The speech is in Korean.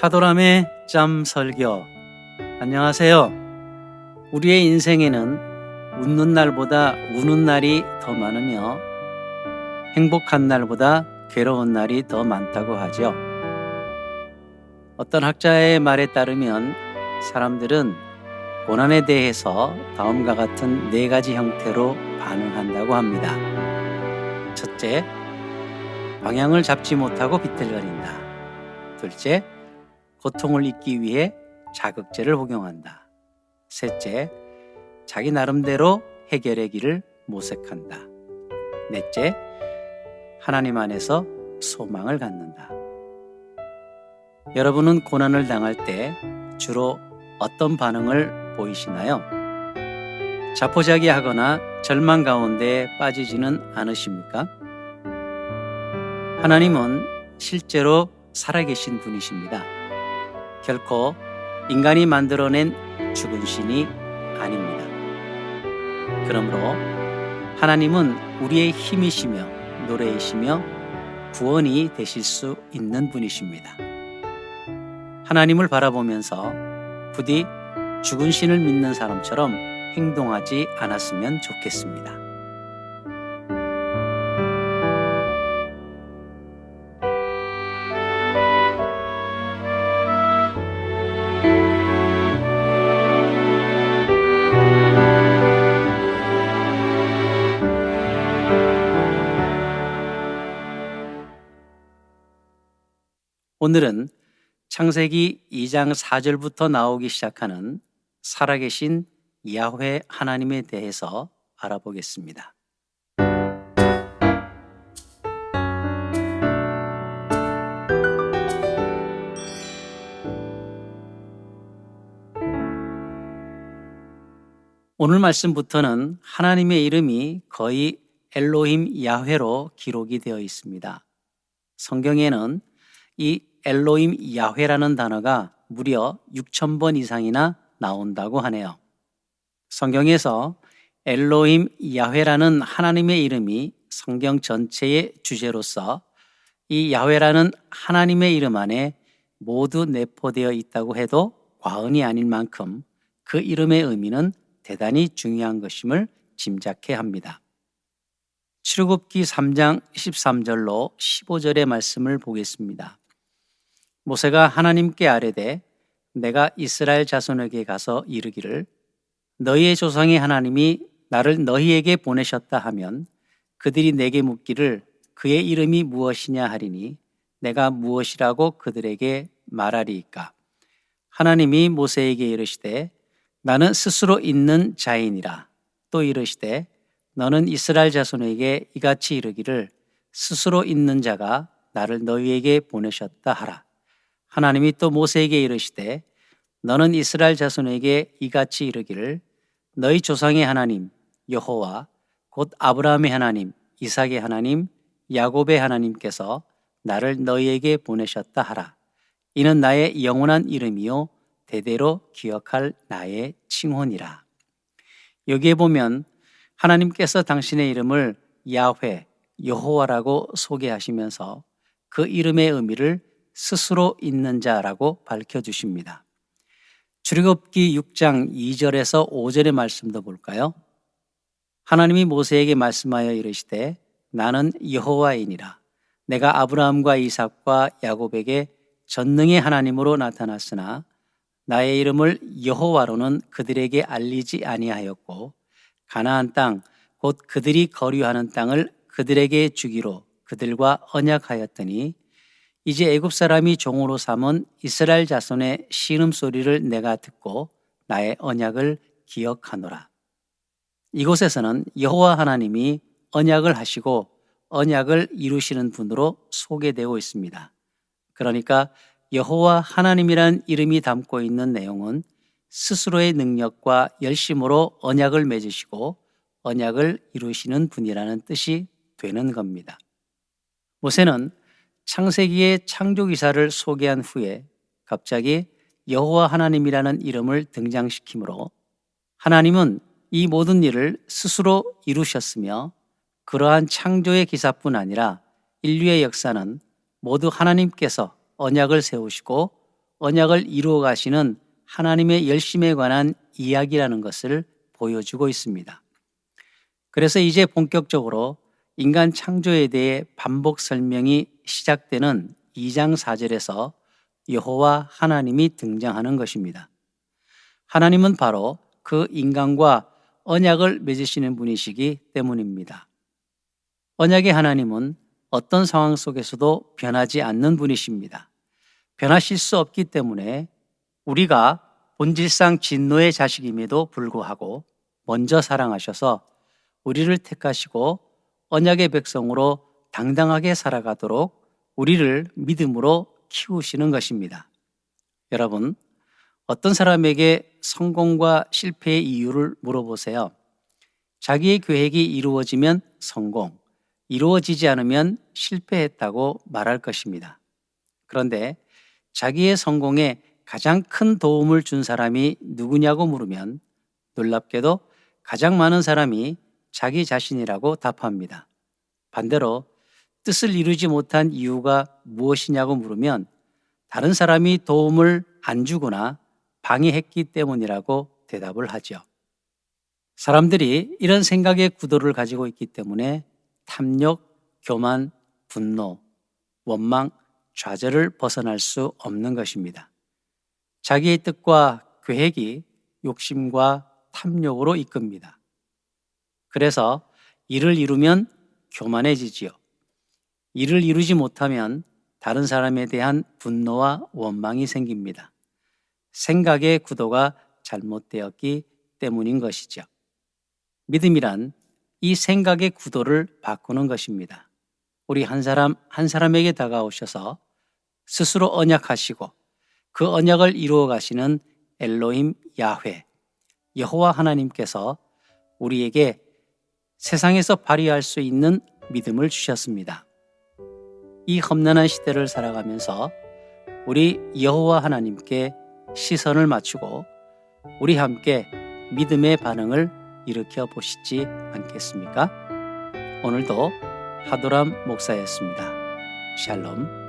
하도람의 짬 설교. 안녕하세요. 우리의 인생에는 웃는 날보다 우는 날이 더 많으며 행복한 날보다 괴로운 날이 더 많다고 하죠. 어떤 학자의 말에 따르면 사람들은 고난에 대해서 다음과 같은 4가지 형태로 반응한다고 합니다. 첫째, 방향을 잡지 못하고 비틀거린다. 둘째, 고통을 잊기 위해 자극제를 복용한다. 셋째, 자기 나름대로 해결의 길을 모색한다. 넷째, 하나님 안에서 소망을 갖는다. 여러분은 고난을 당할 때 주로 어떤 반응을 보이시나요? 자포자기하거나 절망 가운데 빠지지는 않으십니까? 하나님은 실제로 살아계신 분이십니다. 결코 인간이 만들어낸 죽은 신이 아닙니다. 그러므로 하나님은 우리의 힘이시며 노래이시며 구원이 되실 수 있는 분이십니다. 하나님을 바라보면서 부디 죽은 신을 믿는 사람처럼 행동하지 않았으면 좋겠습니다. 오늘은 창세기 2장 4절부터 나오기 시작하는 살아계신 야훼 하나님에 대해서 알아보겠습니다. 오늘 말씀부터는 하나님의 이름이 거의 엘로힘 야훼로 기록이 되어 있습니다. 성경에는 이 엘로힘 야훼라는 단어가 무려 6,000번 이상이나 나온다고 하네요. 성경에서 엘로힘 야훼라는 하나님의 이름이 성경 전체의 주제로서 이 야훼라는 하나님의 이름 안에 모두 내포되어 있다고 해도 과언이 아닐 만큼 그 이름의 의미는 대단히 중요한 것임을 짐작해야 합니다. 출애굽기 3장 13절로 15절의 말씀을 보겠습니다. 모세가 하나님께 아뢰되 내가 이스라엘 자손에게 가서 이르기를 너희의 조상의 하나님이 나를 너희에게 보내셨다 하면 그들이 내게 묻기를 그의 이름이 무엇이냐 하리니 내가 무엇이라고 그들에게 말하리이까. 하나님이 모세에게 이르시되 나는 스스로 있는 자이니라. 또 이르시되 너는 이스라엘 자손에게 이같이 이르기를 스스로 있는 자가 나를 너희에게 보내셨다 하라. 하나님이 또 모세에게 이르시되 너는 이스라엘 자손에게 이같이 이르기를 너희 조상의 하나님 여호와 곧 아브라함의 하나님 이삭의 하나님 야곱의 하나님께서 나를 너희에게 보내셨다 하라. 이는 나의 영원한 이름이요 대대로 기억할 나의 칭혼이라. 여기에 보면 하나님께서 당신의 이름을 야훼 여호와라고 소개하시면서 그 이름의 의미를 스스로 있는 자라고 밝혀주십니다. 출애굽기 6장 2절에서 5절의 말씀도 볼까요? 하나님이 모세에게 말씀하여 이르시되 나는 여호와이니라. 내가 아브라함과 이삭과 야곱에게 전능의 하나님으로 나타났으나 나의 이름을 여호와로는 그들에게 알리지 아니하였고 가나안 땅 곧 그들이 거류하는 땅을 그들에게 주기로 그들과 언약하였더니 이제 애굽 사람이 종으로 삼은 이스라엘 자손의 신음소리를 내가 듣고 나의 언약을 기억하노라. 이곳에서는 여호와 하나님이 언약을 하시고 언약을 이루시는 분으로 소개되고 있습니다. 그러니까 여호와 하나님이란 이름이 담고 있는 내용은 스스로의 능력과 열심으로 언약을 맺으시고 언약을 이루시는 분이라는 뜻이 되는 겁니다. 모세는 창세기의 창조 기사를 소개한 후에 갑자기 여호와 하나님이라는 이름을 등장시키므로 하나님은 이 모든 일을 스스로 이루셨으며 그러한 창조의 기사뿐 아니라 인류의 역사는 모두 하나님께서 언약을 세우시고 언약을 이루어 가시는 하나님의 열심에 관한 이야기라는 것을 보여주고 있습니다. 그래서 이제 본격적으로 인간 창조에 대해 반복 설명이 시작되는 2장 4절에서 여호와 하나님이 등장하는 것입니다. 하나님은 바로 그 인간과 언약을 맺으시는 분이시기 때문입니다. 언약의 하나님은 어떤 상황 속에서도 변하지 않는 분이십니다. 변하실 수 없기 때문에 우리가 본질상 진노의 자식임에도 불구하고 먼저 사랑하셔서 우리를 택하시고 언약의 백성으로 당당하게 살아가도록 우리를 믿음으로 키우시는 것입니다. 여러분, 어떤 사람에게 성공과 실패의 이유를 물어보세요. 자기의 계획이 이루어지면 성공, 이루어지지 않으면 실패했다고 말할 것입니다. 그런데 자기의 성공에 가장 큰 도움을 준 사람이 누구냐고 물으면 놀랍게도 가장 많은 사람이 자기 자신이라고 답합니다. 반대로 뜻을 이루지 못한 이유가 무엇이냐고 물으면 다른 사람이 도움을 안 주거나 방해했기 때문이라고 대답을 하죠. 사람들이 이런 생각의 구도를 가지고 있기 때문에 탐욕, 교만, 분노, 원망, 좌절을 벗어날 수 없는 것입니다. 자기의 뜻과 계획이 욕심과 탐욕으로 이끕니다. 그래서 일을 이루면 교만해지지요. 일을 이루지 못하면 다른 사람에 대한 분노와 원망이 생깁니다. 생각의 구도가 잘못되었기 때문인 것이죠. 믿음이란 이 생각의 구도를 바꾸는 것입니다. 우리 한 사람 한 사람에게 다가오셔서 스스로 언약하시고 그 언약을 이루어 가시는 엘로힘 야훼, 여호와 하나님께서 우리에게 세상에서 발휘할 수 있는 믿음을 주셨습니다. 이 험난한 시대를 살아가면서 우리 여호와 하나님께 시선을 맞추고 우리 함께 믿음의 반응을 일으켜 보시지 않겠습니까? 오늘도 하도람 목사였습니다. 샬롬.